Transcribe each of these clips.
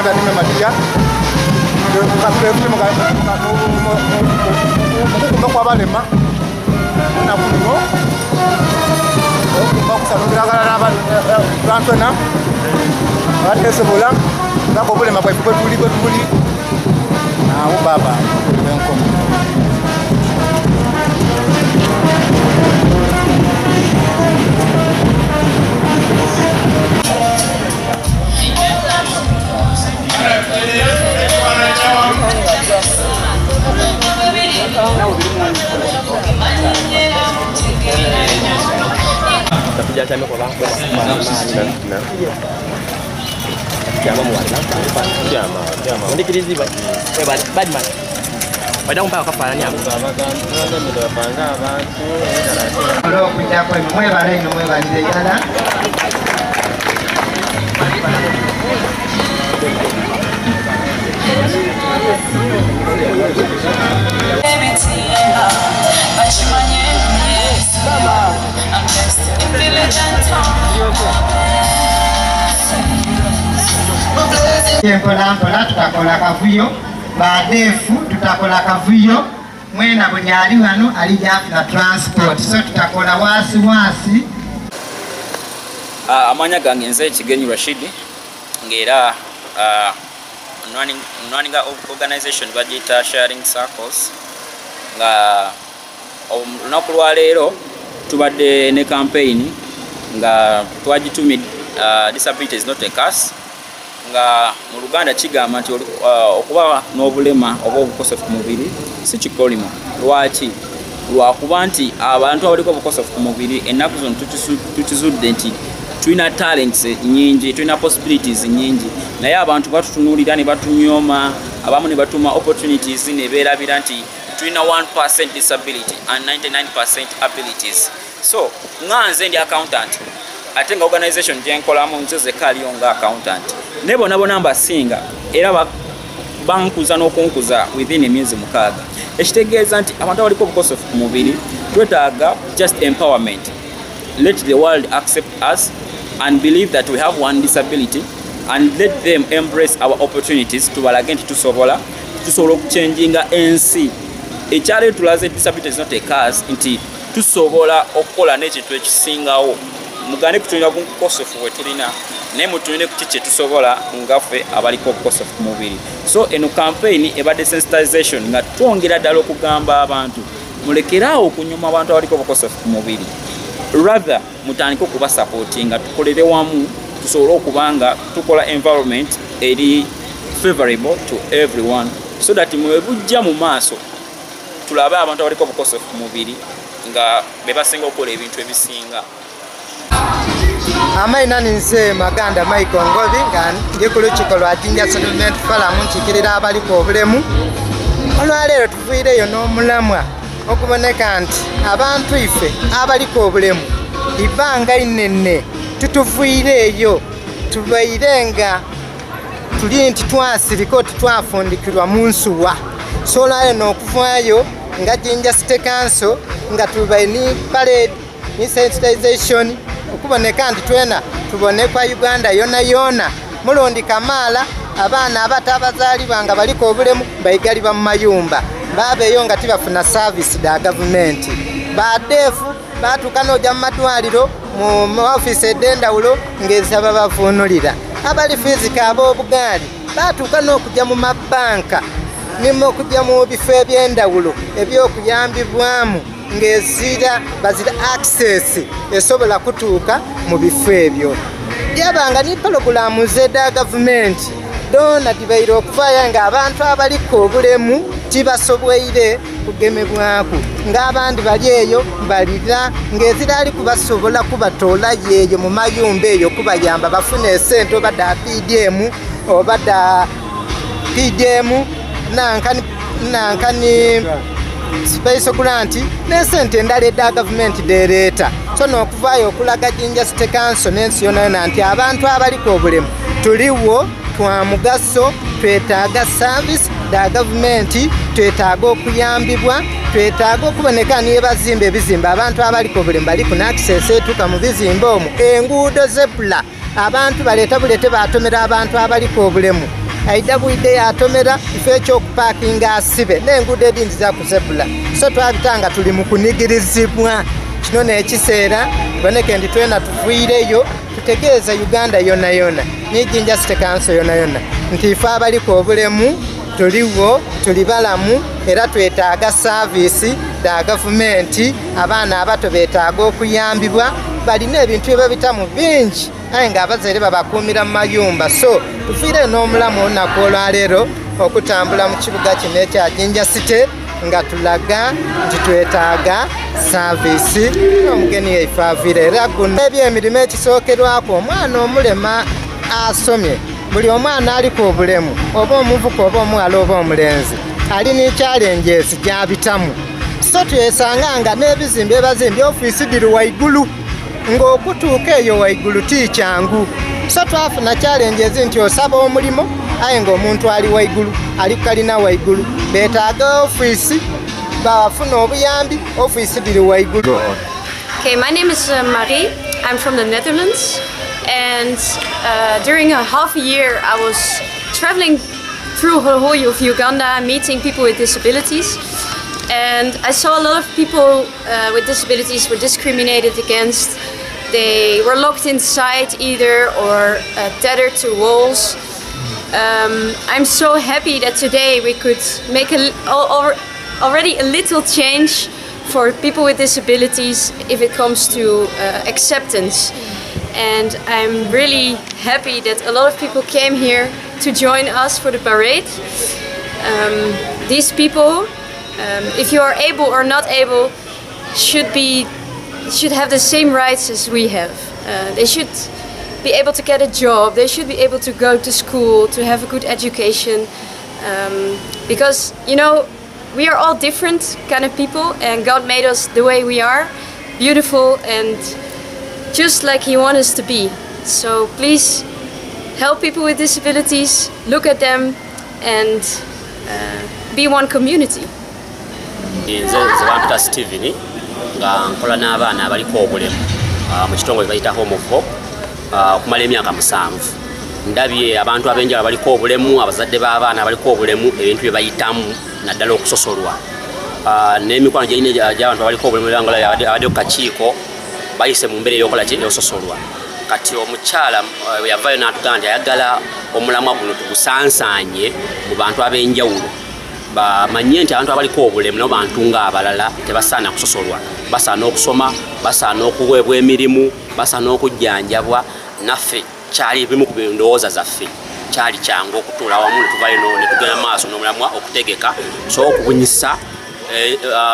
Tanzania Madia kwa balema na kuno bakusanukira abantu na batesobola ngakobulema bwaife tuli nawo baba enkomo Tapi jangan sampai kolam jangan muat lah jangan nanti kiri sini bad man pada umpah kapal ni kalau punya apa mulai barang mulai barang dia ada Mpola tutakola kavuyo badefu tutakola kavuyo mwena bunyali wano alija na transport so tutakola wasi amanya gange nze Kigenyi Rashid ngera running organization bagita sharing circles nga olunaku lwa leero tubadde ne campaign nga twagitumye disability is not a curse nga mu Luganda kigamba nti okuba n'obulema oba obukosefu ku mubiri si kikolimo. Lwaki? Lwakuba nti abantu abaliko obukosefu ku mubiri ennaku zino tukizudde nti tulina talents nyingi, tulina possibilities nyingi, naye abantu batutunuulira ne batunyooma, abamu ne batuma opportunities ne beerabira nti tulina 1% disability and 99% abilities. So nga nze ndi accountant ate nga organization gyenkolamu nze zekka aliyo nga accountant ne bona mbasinga era bankuza n'okunkuza within emyezi 6. Ekitegeeza nti abantu abaliko obukosefu ku mubiri twetaaga just empowerment. Let the world accept us and believe that we have one disability and let them embrace our opportunities tubalage nti tusobola okuchanginga ensi. Ekyali tulaze disability is not a curse nti tusobola okukola n'ekintu ekisingawo. Mugane kutulina obukosefu bwe tulina naye mutulina ku kiki tusobola ngaffe abaliko obukosefu ku mubiri. So eno campaign ebadde sensitization nga twongera ddala okugamba abantu mulekeraawo okunyuma abantu abaliko obukosefu ku mubiri, rather mutandike okuba supporting nga tukolere wamu tusobole okubanga tukola environment eri favorable to everyone so that mwe bujja mu maaso tulabe abantu abaliko obukosefu ku mubiri nga bebasinga okukola ebintu ebisinga. Amaina ninse Maganda Michael Ngobi nga ndi ku Lukiiko lwa Jinja Settlement Forum nkikirira abaliko obulemu. Olwaleero tuviireyo n'omulamwa okuboneka nti abantu ife abaliko obulemu ibanga inene tutuviireyo tubaire nga tuli nti twasiriko titwafundikirwa mu nsuwa. So olwaleero n'okuvaayo nga Jinja City Council nga tubaire ni parade ni sensitization okuboneka nti twena tubonekwa Uganda yona mulundi Kamala abaana abato abazaalibwa baliko obulemu bayigalibwa mu mayumba babeeyo nga tibafuna service da government. Badefu batuuka n'ojja mu madwaliro mu office ed'endawulo ng'ezaba bavuunulira. Abali fizika ab'obugaali batuuka n'okujja mu mabanka n'okujja mu bifo eby'endawulo eby'okuyambibwamu ng'ezira bazira access esobola kutuuka mu bifo ebyo. Yabanga ni pologulamu z'eda government dona tibaire okufaayo ng'abantu abaliko obulemu tibasobweire kugemebwako ng'abandi bali eyo balira ng'ezira ali kubasobola kubatoola yeeyo mu mayumba eyo kubayamba bafune esente oba da PDM oba da PDM nankani special grant n'esente endala edda government dereeta. So n'okuvaayo okulaga Jinja City Council n'ensi yonna nti abantu abaliko obulemu tuliwo twa mugaso, twetaaga service da government, twetaaga okuyambibwa, twetaaga okuboneka niye bazimba ebizimba abantu abaliko obulemu bali ku access etuuka mu bizimba omwo. Enguudo zebula abantu baleeta bulete batomera abantu abaliko obulemu aida bwidde yatomera kifo ekyokupakinga asibe n'enguudo edindi zakuzebula so twabitanga tuli mu kunigirizibwa kino n'ekiseera boneke ndi twena tuviireyo tutegeeza Uganda yonna yonna n'Ijinja City Council yonna yonna nti ife abaliko obulemu tuliwo tuli balamu era twetaaga saavisi da gavumenti abaana abato beetaaga okuyambibwa balina ebintu ebibabitamu bingi aye ng'abazaire babakuumira mu mayumba so tufiire n'omulamu olunaku olwaleero okutambula mu kibuga kino ekya Jinja City nga tulaga nti twetaaga saavisi n'omugeni yaife aviire era guno ebyemirimu ekisookerwako omwana omulema asomye buli omwana aliko obulemu oba omuvuka oba omuwala oba omulenzi ali ne challenges gyabitamu so tuyesanga nga n'ebizimbe bazimbye ofiisi diri waigulu ng'okutuuka eyo waigulu tikyangu so twafuna challenges nti osaba omulimo aye ng'omuntu ali waigulu ali kalina waigulu beetaaga ofiisi bafuna obuyambi ofiisi diri waigulu. Okay, my name is Marie. I'm from the Netherlands. And during a half a year I was traveling through the whole of Uganda meeting people with disabilities, and I saw a lot of people with disabilities were discriminated against. They were locked inside either or tethered to walls. I'm so happy that today we could make already a little change for people with disabilities if it comes to acceptance. And I'm really happy that a lot of people came here to join us for the parade. These people, if you are able or not able, should have the same rights as we have. They should be able to get a job, they should be able to go to school, to have a good education. Because, you know, we are all different kind of people and God made us the way we are, beautiful and just like He wants us to be. So please help people with disabilities, look at them and be one community. Nze Peter Steven nga nkola n'abaana abaliko obulemu mu kitongole bayita Home of Hope okumala emyaka 7. Ndabye abantu abenjala baliko obulemu, abazadde b'abaana abaliko obulemu, ebintu bye bayitamu naddala okusosolwa. N'emikwano gy'abantu abaliko obulemu abadde ku kakiiko bayise mu mbeera ey'okola ki eyososolwa. Kati omukyala yavaayo n'atugamba nti ayagala omulamwa guno tugusansaanye mu bantu ab'enjawulo bamanye nti abantu abaliko obulemu nabo bantu ng'abalala tebasaana kusosolwa, basaana okusoma, basaana okuweebwa emirimu, basaana okujjanjabwa. Naffe kyali ebimu ku ndowooza zaffe kyali kyangu okutuula wamu ne tuvaayo ne tugenda maaso n'omulamwa okutegeka so okubunyisa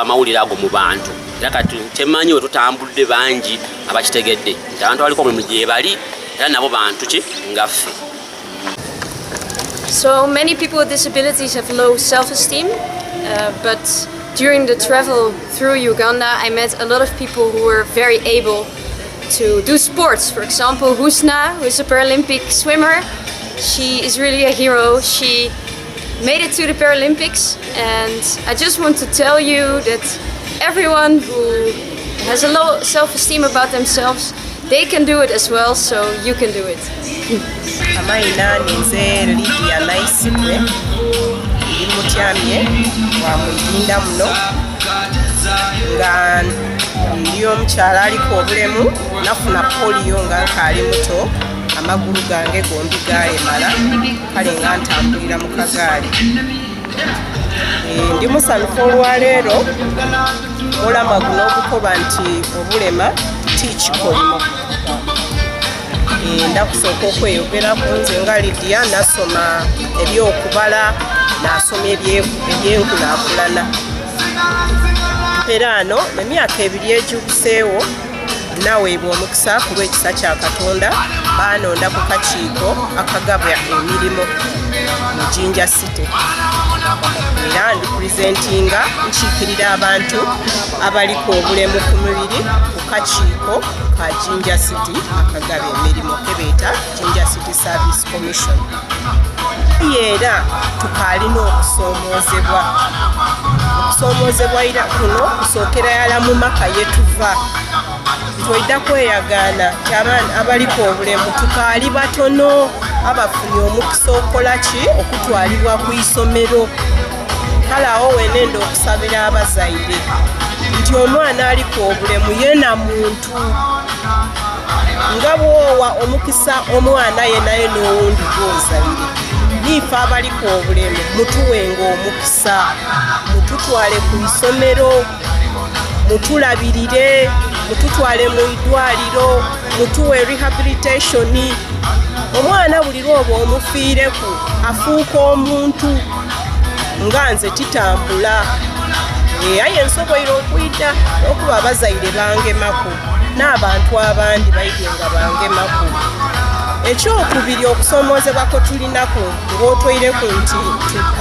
amawulire ago mu bantu. Era kati temanyi we tutambudde bangi abakitegedde nti abantu abaliko obulemu gye bali era nabo bantu ki ngaffe. So many people with disabilities have low self-esteem, but during the travel through Uganda I met a lot of people who were very able to do sports. For example, Husna, who is a Paralympic swimmer, she is really a hero. She made it to the Paralympics, and I just want to tell you that everyone who has a low self-esteem about themselves, they can do it as well, so you can do it. Amaina ninze Lydia Naisibwe ndi mutyamye wa Muyinda muno nga ndi omukyala aliko obulemu nafuna polio nga nkaali muto amagulu gange gombi galemala kale nga ntambulira mu kagaali. Ndi musanyufu olwaleero mulamwa guno ogukoba nti obulema tikikolimo. Ndakusooka okweyogeraku nze nga Lydia nasoma ebyokubala nasoma ebyenkulaakulana. Era ano emyaka 2 egibuseewo naweebwa omukisa ku lw'ekisa kya Katonda baanonda ku kakiiko akagabya emirimu mu Jinja City. Era ndi presentinga nkiikirira abantu abaliko obulemu ku mubiri ku kakiiko ka Jinja City akagabya emirimu kebeeta Jinja City Service Commission. Era tukaalina okusoomoozebwa. Okusoomoozebwa ira kuno kusookera yala mu maka yetuva. Twoyida kweyagaana abaliko obulemu tukaali batono abafunye omukisa okukola ki okutwalibwa ku isomero. Kale awo wenenda okusabira abazaire nti omwana aliko obulemu yena muntu nga bwowa omukisa omwana yenaye n'owundi gwozaire. Niife abaliko obulemu mutuwenga omukisa, mututwale ku isomero, mutulabirire, mututwale mu idwaliro, mutuwe rehabilitation. Omwana buli lwoba omufiireku afuuka omuntu nga nze titambula. Aye nsoboire okuyita okuba abazaire bangemako n'abantu abandi bayite nga bangemako. Ekyokubiri okusomoozebwako tulinaku ng'otweireku nti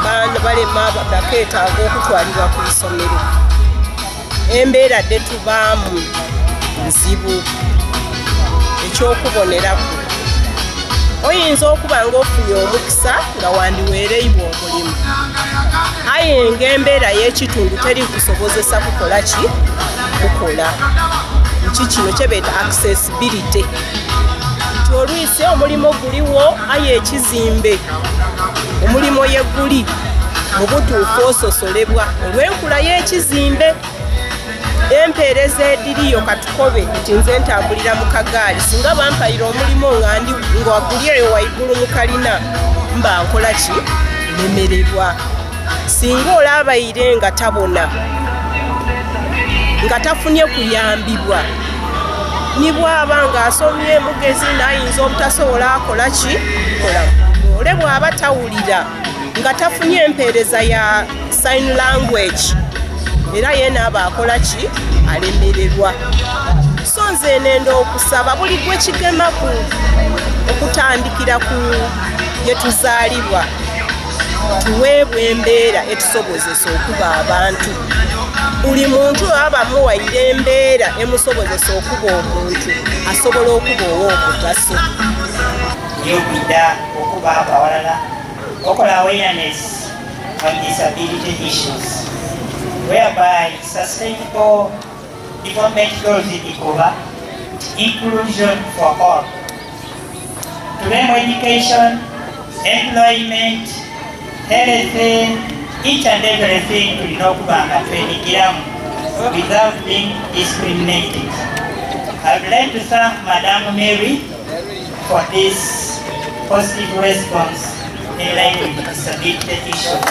baana balema bakeetaaga okutwalibwa ku isomero. Embeera dde tubaamu nzibu. Ekyokuboneraku oyinza okuba ng'ofunye omukisa nga wandiweereibwa omulimu, aye ng'embeera y'ekitundu teri kusobozesa kukola ki kukola. Nki kino kye beeta accessibility, nti olwisi omulimo guliwo aye ekizimbe omulimo ye guli mu butuufu ososolebwa olw'enkula y'ekizimbe. Empeereza ediriyo katukobe nti nze ntambulira mu kagaali, singa bampayira omulimo nga guli eyo waigulu mu kalina mba nkola ki nemererwa. Singa olabayire nga tabona nga tafunye kuyambibwa, nibwaba ng'asomye mugezi n'ayinza obutasobola akola ki kola. Ole bw'aba tawulira nga tafunye empeereza ya sign language era yena aba akola ki alemererwa. So nze nenda okusaba buli gwe kigemaku okutandikira ku gye tuzaalibwa tuweebwe embeera etusobozesa okuba abantu. Buli muntu aba muwaire embeera emusobozesa okuba omuntu asobola okuba ow'omugaso. Yokudda okuba abawalala okola awareness on disability issues whereby sustainable development goals ikoba inclusion for all. Tulemu education, employment, health, each and everything tulina okuba nga twenigiramu without being discriminated. I would like to thank Madam Mary for this positive response in line with disability issues.